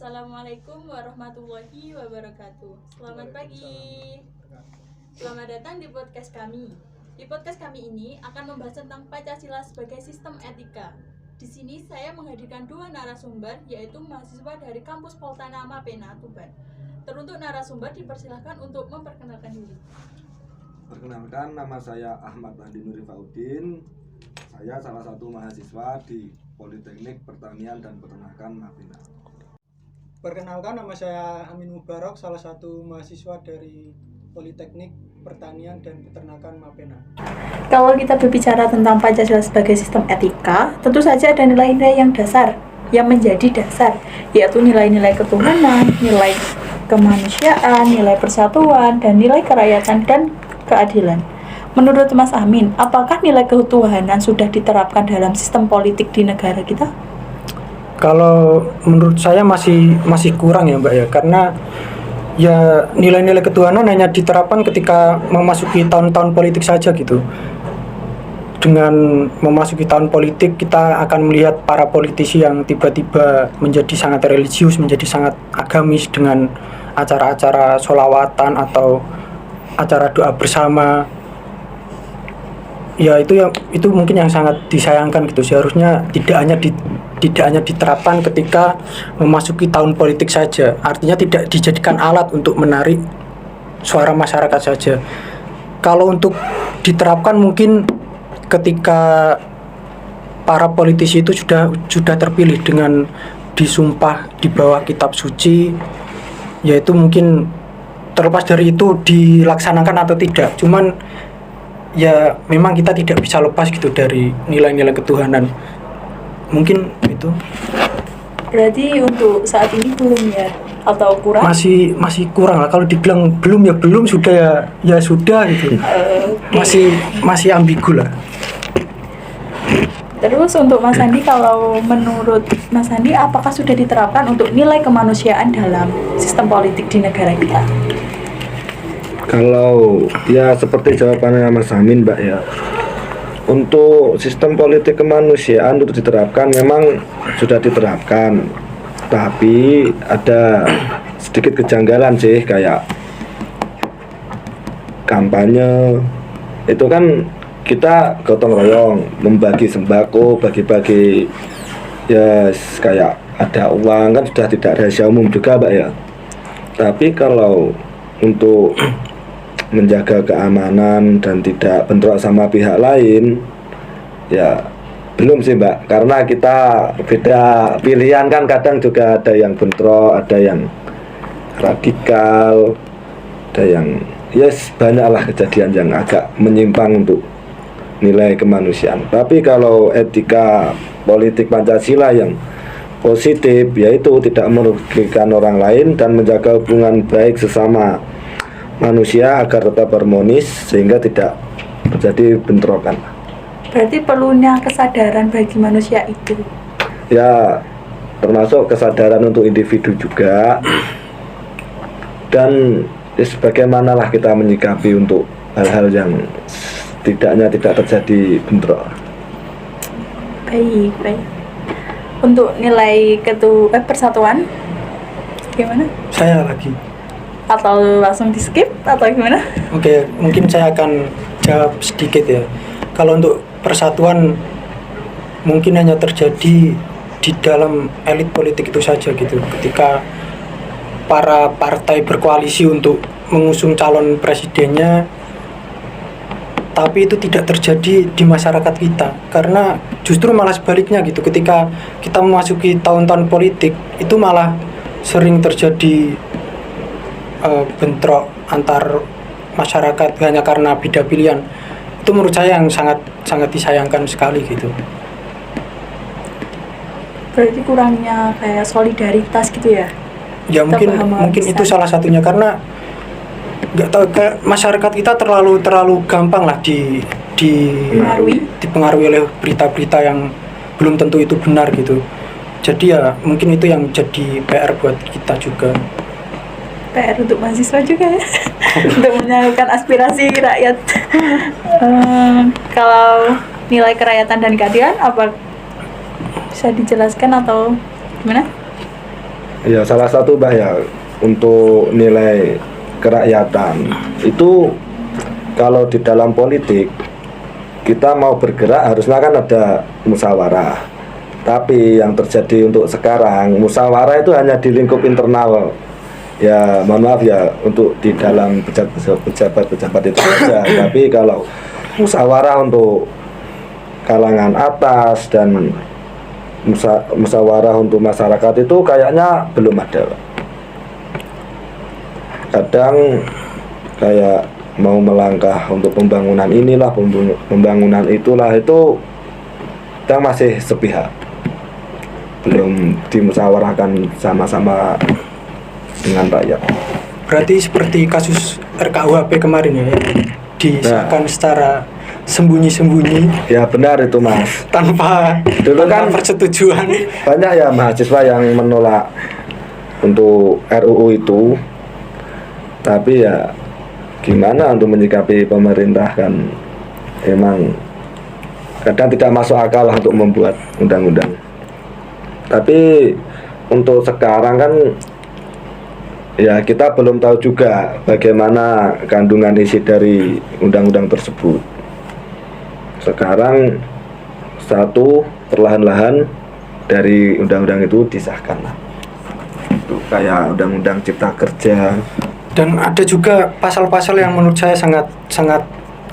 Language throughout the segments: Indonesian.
Assalamualaikum warahmatullahi wabarakatuh. Selamat pagi. Selamat datang di podcast kami. Di podcast kami ini akan membahas tentang Pancasila sebagai sistem etika. Di sini saya menghadirkan dua narasumber, yaitu mahasiswa dari kampus Poltana Mapena, Tuban. Teruntuk narasumber dipersilahkan untuk memperkenalkan diri. Perkenalkan, nama saya Ahmad Andi Nuri Faudin. Saya salah satu mahasiswa di Politeknik Pertanian dan Peternakan Mapena. Perkenalkan, nama saya Amin Mubarak, salah satu mahasiswa dari Politeknik Pertanian dan Peternakan Mapena. Kalau kita berbicara tentang Pancasila sebagai sistem etika, tentu saja ada nilai-nilai yang dasar, yang menjadi dasar, yaitu nilai-nilai ketuhanan, nilai kemanusiaan, nilai persatuan, dan nilai kerakyatan dan keadilan. Menurut Mas Amin, apakah nilai ketuhanan sudah diterapkan dalam sistem politik di negara kita? Kalau menurut saya masih kurang ya Mbak ya, karena ya nilai-nilai ketuhanan hanya diterapkan ketika memasuki tahun-tahun politik saja gitu. Dengan memasuki tahun politik, kita akan melihat para politisi yang tiba-tiba menjadi sangat religius, menjadi sangat agamis dengan acara-acara sholawatan atau acara doa bersama. Ya itu mungkin yang sangat disayangkan gitu. Seharusnya tidak hanya diterapkan ketika memasuki tahun politik saja. Artinya tidak dijadikan alat untuk menarik suara masyarakat saja. Kalau untuk diterapkan mungkin ketika para politisi itu sudah terpilih dengan disumpah di bawah kitab suci, yaitu mungkin terlepas dari itu dilaksanakan atau tidak. Cuman ya memang kita tidak bisa lepas gitu dari nilai-nilai ketuhanan. Mungkin itu. Berarti untuk saat ini belum ya, atau kurang? Masih kurang lah. Kalau dibilang belum ya belum, sudah ya sudah gitu. Masih ambigu lah. Terus untuk Mas Andi, kalau menurut Mas Andi, apakah sudah diterapkan untuk nilai kemanusiaan dalam sistem politik di negara kita? Kalau ya seperti jawabannya Mas Amin, Mbak ya, untuk sistem politik kemanusiaan untuk diterapkan memang sudah diterapkan, tapi ada sedikit kejanggalan sih, kayak kampanye itu kan kita gotong royong membagi sembako, bagi-bagi ya kayak ada uang, kan sudah tidak rahasia umum juga Mbak ya. Tapi kalau untuk menjaga keamanan dan tidak bentrok sama pihak lain, ya belum sih Mbak, karena kita beda pilihan kan, kadang juga ada yang bentrok, ada yang radikal, ada yang banyaklah kejadian yang agak menyimpang untuk nilai kemanusiaan. Tapi kalau etika politik Pancasila yang positif, yaitu tidak merugikan orang lain dan menjaga hubungan baik sesama manusia agar tetap harmonis sehingga tidak terjadi bentrokan. Berarti perlunya kesadaran bagi manusia itu. Ya, termasuk kesadaran untuk individu juga. Dan bagaimanalah kita menyikapi untuk hal-hal yang tidak terjadi bentrok. Baik. Untuk nilai persatuan gimana? Saya lagi. Atau langsung di skip atau gimana? Oke, mungkin saya akan jawab sedikit ya. Kalau untuk persatuan mungkin hanya terjadi di dalam elit politik itu saja gitu. Ketika para partai berkoalisi untuk mengusung calon presidennya, tapi itu tidak terjadi di masyarakat kita. Karena justru malah sebaliknya gitu. Ketika kita memasuki tahun-tahun politik, itu malah sering terjadi bentrok antar masyarakat hanya karena beda pilihan. Itu menurut saya yang sangat disayangkan sekali gitu. Berarti kurangnya kayak solidaritas gitu ya? Ya mungkin itu salah satunya, karena nggak tahu, kayak masyarakat kita terlalu gampang lah dipengaruhi oleh berita-berita yang belum tentu itu benar gitu. Jadi ya mungkin itu yang jadi PR buat kita juga. PR untuk mahasiswa juga ya. Untuk menyalurkan aspirasi rakyat. Kalau nilai kerakyatan dan keadilan, apa bisa dijelaskan atau gimana? Ya salah satu Mbak ya untuk nilai kerakyatan itu kalau di dalam politik kita mau bergerak harusnya kan ada musyawarah. Tapi yang terjadi untuk sekarang musyawarah itu hanya di lingkup internal. Ya mohon maaf ya untuk di dalam pejabat-pejabat itu saja. Tapi kalau musyawarah untuk kalangan atas dan musyawarah untuk masyarakat itu kayaknya belum ada. Kadang kayak mau melangkah untuk pembangunan inilah, pembangunan itulah, itu kita masih sepihak, belum dimusyawarahkan sama-sama dengan rakyat. Berarti seperti kasus RKUHP kemarin ya, disahkan secara sembunyi-sembunyi Ya benar itu Mas. tanpa Dulu tanpa kan persetujuan. banyak ya mahasiswa yang menolak untuk RUU itu, tapi ya gimana untuk menyikapi pemerintah kan emang kadang tidak masuk akal lah untuk membuat undang-undang. Tapi untuk sekarang kan ya kita belum tahu juga bagaimana kandungan isi dari undang-undang tersebut. Sekarang satu perlahan-lahan dari undang-undang itu disahkan lah. Itu kayak undang-undang cipta kerja. Dan ada juga pasal-pasal yang menurut saya sangat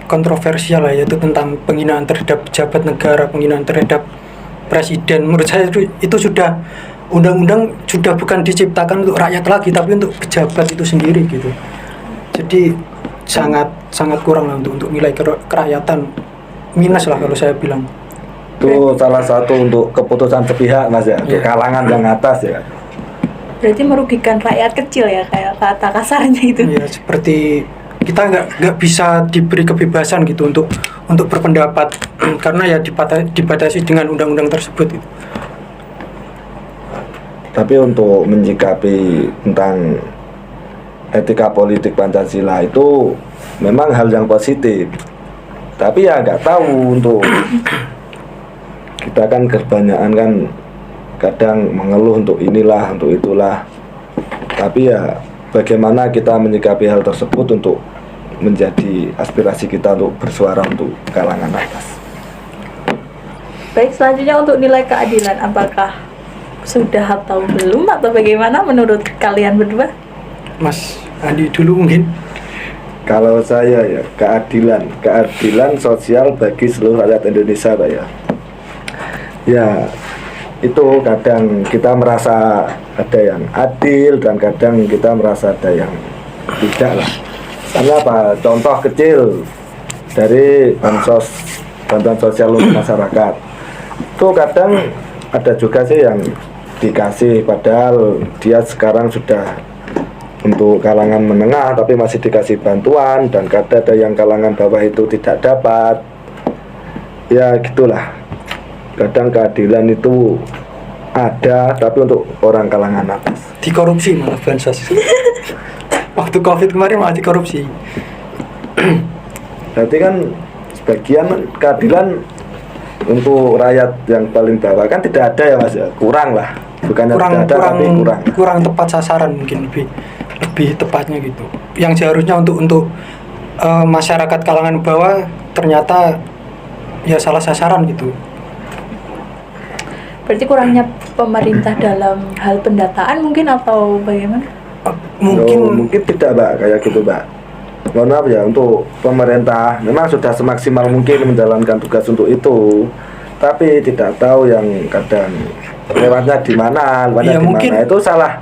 kontroversial lah, yaitu tentang penghinaan terhadap pejabat negara, penghinaan terhadap presiden. Menurut saya itu sudah undang-undang sudah bukan diciptakan untuk rakyat lagi, tapi untuk pejabat itu sendiri gitu. Jadi sangat kurang lah untuk nilai kerakyatan, minus lah kalau saya bilang. Itu salah satu untuk keputusan sepihak Mas ya, untuk kalangan yang atas ya. Berarti merugikan rakyat kecil ya, kayak kata kasarnya itu. Ya seperti kita nggak bisa diberi kebebasan gitu untuk berpendapat karena ya dibatasi dengan undang-undang tersebut gitu. Tapi untuk menyikapi tentang etika politik Pancasila itu memang hal yang positif. Tapi ya nggak tahu untuk kita kan kebanyakan kan kadang mengeluh untuk inilah, untuk itulah. Tapi ya bagaimana kita menyikapi hal tersebut untuk menjadi aspirasi kita untuk bersuara untuk kalangan atas. Baik, selanjutnya untuk nilai keadilan, apakah sudah atau belum atau bagaimana menurut kalian berdua? Mas Andi dulu mungkin. Kalau saya ya keadilan sosial bagi seluruh rakyat Indonesia Pak ya. Ya itu kadang kita merasa ada yang adil dan kadang kita merasa ada yang tidak lah. Karena apa? Contoh kecil dari bantuan sosial untuk masyarakat. Itu kadang ada juga sih yang dikasih padahal dia sekarang sudah untuk kalangan menengah tapi masih dikasih bantuan, dan kadang ada yang kalangan bawah itu tidak dapat. Ya gitulah. Kadang keadilan itu ada tapi untuk orang kalangan atas. Dikorupsi malah bansos. Waktu Covid kemarin malah dikorupsi. Berarti kan sebagian keadilan untuk rakyat yang paling bawah kan tidak ada ya Mas ya, kurang lah. Bukannya tidak ada tapi kurang tepat sasaran mungkin lebih tepatnya gitu. Yang seharusnya untuk masyarakat kalangan bawah ternyata ya salah sasaran gitu. Berarti kurangnya pemerintah dalam hal pendataan mungkin atau bagaimana? Mungkin tidak Mbak, kayak gitu Mbak. Mohon maaf ya, untuk pemerintah memang sudah semaksimal mungkin menjalankan tugas untuk itu, tapi tidak tahu yang kadang lewatnya di mana, Ya, mungkin itu salah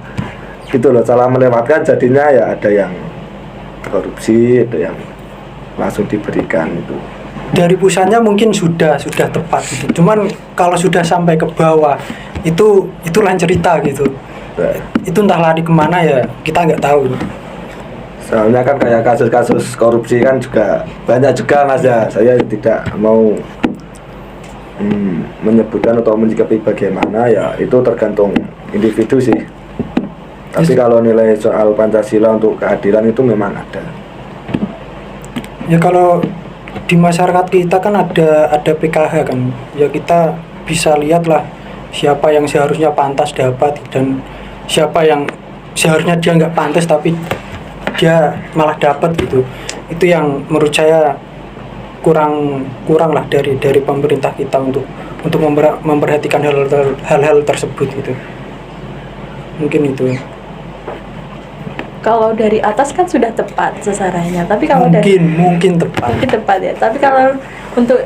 gitu loh, salah melewatkan jadinya ya ada yang korupsi, ada yang langsung diberikan itu. dari pusatnya mungkin sudah tepat gitu. Cuman kalau sudah sampai ke bawah itu lain cerita gitu. Itu entah lari kemana ya kita nggak tahu. Soalnya kan kayak kasus-kasus korupsi kan juga banyak juga Mas ya. Saya tidak mau menyebutkan atau menyikapi bagaimana ya, itu tergantung individu sih. Tapi kalau nilai soal Pancasila untuk keadilan itu memang ada. Ya kalau di masyarakat kita kan ada PKH kan. Ya kita bisa lihatlah siapa yang seharusnya pantas dapat dan siapa yang seharusnya dia nggak pantas tapi dia malah dapat gitu. Itu yang menurut saya kurang lah dari pemerintah kita untuk memperhatikan hal-hal tersebut gitu. Mungkin itu. Kalau dari atas kan sudah tepat sasarannya, tapi kalau Mungkin tepat. mungkin tepat ya. Tapi kalau untuk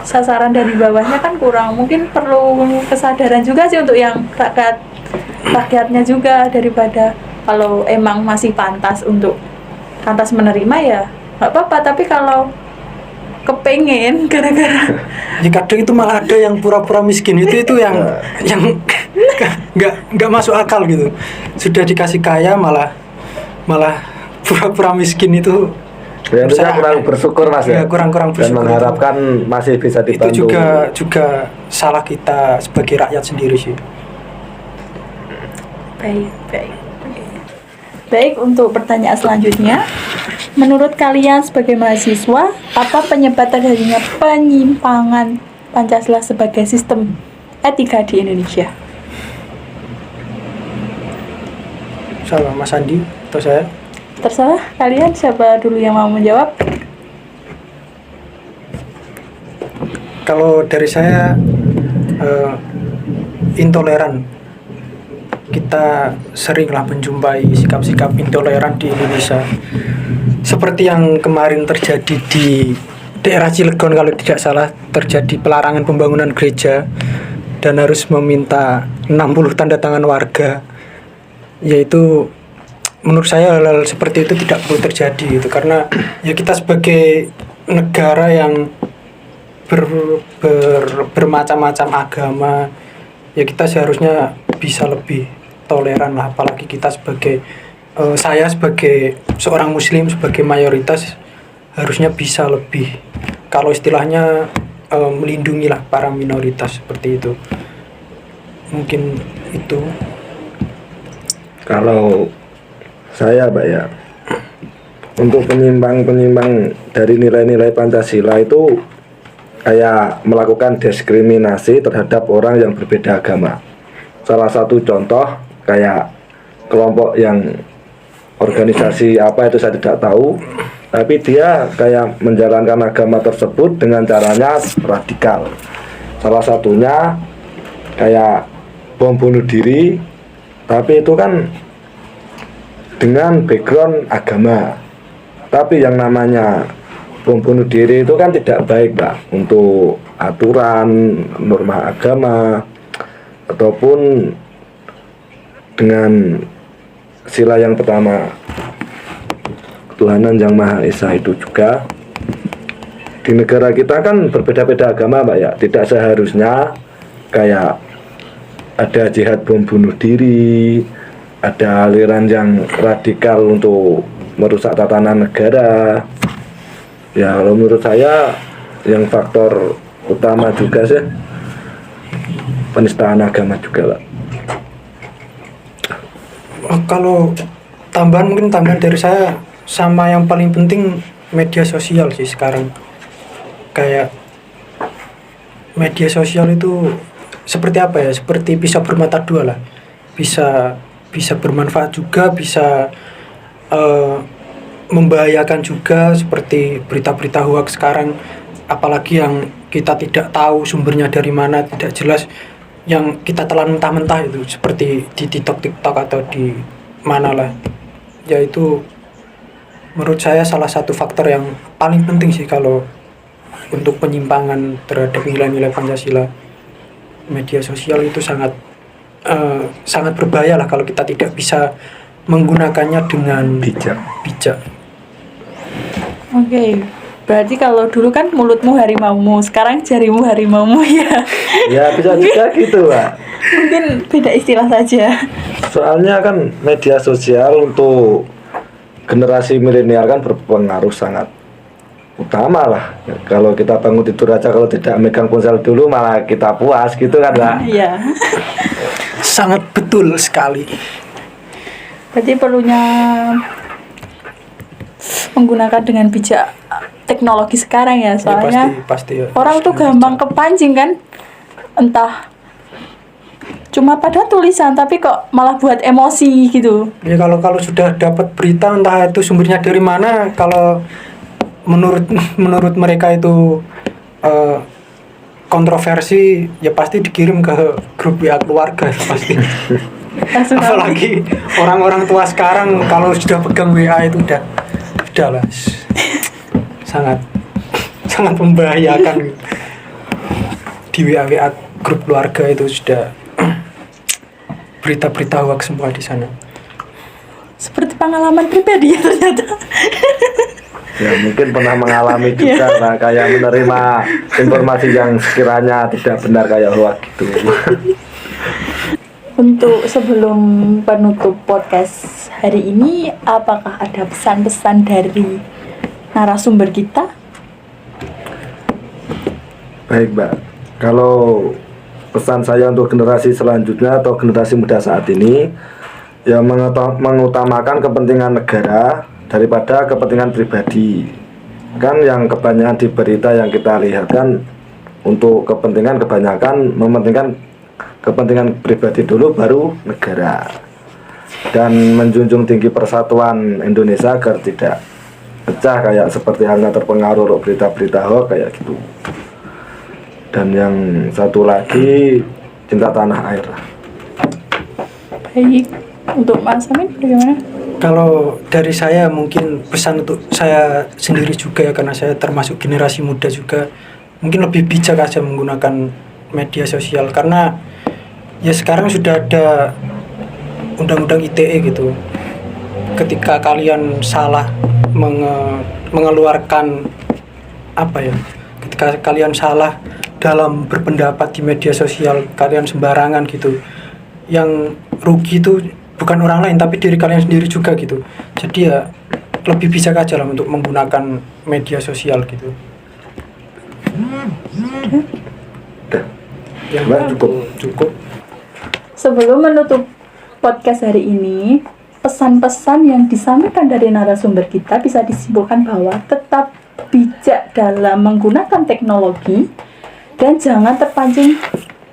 sasaran dari bawahnya kan kurang. Mungkin perlu kesadaran juga sih untuk yang rakyatnya juga, daripada kalau emang masih pantas menerima ya nggak apa-apa. Tapi kalau kepengen gara-gara Ya kadang itu malah ada yang pura-pura miskin itu yang nggak masuk akal gitu. Sudah dikasih kaya malah pura-pura miskin itu. Ya, itu kurang bersyukur Mas ya. Kurang bersyukur. Dan mengharapkan masih bisa dibantu. Itu juga salah kita sebagai rakyat sendiri sih. Baik, untuk pertanyaan selanjutnya, menurut kalian sebagai mahasiswa, apa penyebab terjadinya penyimpangan Pancasila sebagai sistem etika di Indonesia? Salah Mas Andi atau saya? Terserah kalian, siapa dulu yang mau menjawab? Kalau dari saya intoleran. Kita seringlah menjumpai sikap-sikap intoleran di Indonesia. Seperti yang kemarin terjadi di daerah Cilegon kalau tidak salah, terjadi pelarangan pembangunan gereja dan harus meminta 60 tanda tangan warga. Yaitu menurut saya hal-hal seperti itu tidak perlu terjadi gitu, karena ya kita sebagai negara yang bermacam-macam agama, ya kita seharusnya bisa lebih toleran lah. Apalagi kita sebagai saya sebagai seorang muslim, sebagai mayoritas, harusnya bisa lebih, kalau istilahnya melindungi lah para minoritas seperti itu. Mungkin itu. Kalau saya Pak ya, untuk penyimpang dari nilai-nilai Pancasila itu kayak melakukan diskriminasi terhadap orang yang berbeda agama. Salah satu contoh kayak kelompok yang organisasi apa itu saya tidak tahu, tapi dia kayak menjalankan agama tersebut dengan caranya radikal. Salah satunya kayak bom bunuh diri, tapi itu kan dengan background agama. Tapi yang namanya bom bunuh diri itu kan tidak baik Pak, untuk aturan norma agama ataupun dengan sila yang pertama ketuhanan yang Maha Esa itu juga. Di negara kita kan berbeda-beda agama Pak ya, tidak seharusnya kayak ada jihad bom bunuh diri, ada aliran yang radikal untuk merusak tatanan negara. Ya kalau menurut saya yang faktor utama juga sih penistaan agama juga Pak. Kalau mungkin tambahan dari saya, sama yang paling penting media sosial sih sekarang. Kayak media sosial itu seperti apa ya? Seperti pisau bermata dua lah. Bisa bermanfaat juga, bisa membahayakan juga, seperti berita-berita hoax sekarang. Apalagi yang kita tidak tahu sumbernya dari mana, tidak jelas, yang kita telan mentah-mentah itu, seperti di TikTok atau di mana lah. Ya itu menurut saya salah satu faktor yang paling penting sih kalau untuk penyimpangan terhadap nilai-nilai Pancasila. Media sosial itu sangat berbahaya lah kalau kita tidak bisa menggunakannya dengan bijak. Oke. Berarti kalau dulu kan mulutmu harimaumu, sekarang jarimu harimaumu ya. Ya bisa juga gitu Pak. Mungkin beda istilah saja. Soalnya kan media sosial untuk generasi milenial kan berpengaruh sangat utama lah. Kalau kita bangun tidur aja kalau tidak megang ponsel dulu malah kita puas gitu kan Pak. Iya. Sangat betul sekali. Berarti perlunya menggunakan dengan bijak teknologi sekarang ya, soalnya pasti ya. orang tuh gampang kepancing kan, entah cuma pada tulisan tapi kok malah buat emosi gitu. Ya kalau sudah dapat berita entah itu sumbernya dari mana, kalau menurut mereka itu kontroversi, ya pasti dikirim ke grup WA keluarga pasti. Langsung Apalagi orang-orang tua sekarang kalau sudah pegang WA itu udah lah, sangat membahayakan. Di WA grup keluarga itu sudah berita-berita hoax semua di sana. seperti pengalaman pribadi ya ternyata. Ya mungkin pernah mengalami juga lah, kayak menerima informasi yang sekiranya tidak benar kayak hoax gitu. Untuk sebelum penutup podcast hari ini, apakah ada pesan-pesan dari narasumber kita? Baik Mbak, kalau pesan saya untuk generasi selanjutnya atau generasi muda saat ini, ya mengutamakan kepentingan negara daripada kepentingan pribadi. Kan yang kebanyakan di berita yang kita lihat kan untuk kepentingan kebanyakan mementingkan kepentingan pribadi dulu baru negara, dan menjunjung tinggi persatuan Indonesia agar tidak pecah kayak seperti halnya terpengaruh oleh berita-berita hoax kayak gitu. Dan yang satu lagi, cinta tanah air. Baik, untuk Mas Amin bagaimana? Kalau dari saya mungkin pesan untuk saya sendiri juga ya, karena saya termasuk generasi muda juga, mungkin lebih bijak aja menggunakan media sosial, karena ya sekarang sudah ada undang-undang ITE gitu. Ketika kalian salah mengeluarkan ketika kalian salah dalam berpendapat di media sosial, kalian sembarangan gitu, yang rugi itu bukan orang lain tapi diri kalian sendiri juga gitu. Jadi ya lebih bijak aja lah untuk menggunakan media sosial gitu. Ya Mbak, cukup. Sebelum menutup podcast hari ini, pesan-pesan yang disampaikan dari narasumber kita bisa disimpulkan bahwa tetap bijak dalam menggunakan teknologi dan jangan terpancing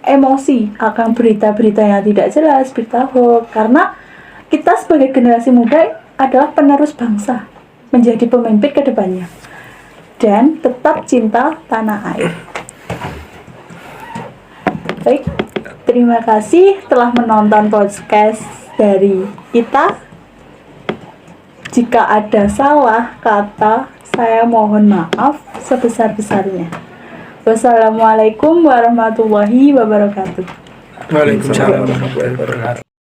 emosi akan berita-berita yang tidak jelas, berita hoax, karena kita sebagai generasi muda adalah penerus bangsa, menjadi pemimpin ke depannya, dan tetap cinta tanah air. Baik, terima kasih telah menonton podcast dari kita. Jika ada salah kata, saya mohon maaf sebesar-besarnya. Wassalamualaikum warahmatullahi wabarakatuh. Waalaikumsalam warahmatullahi wabarakatuh.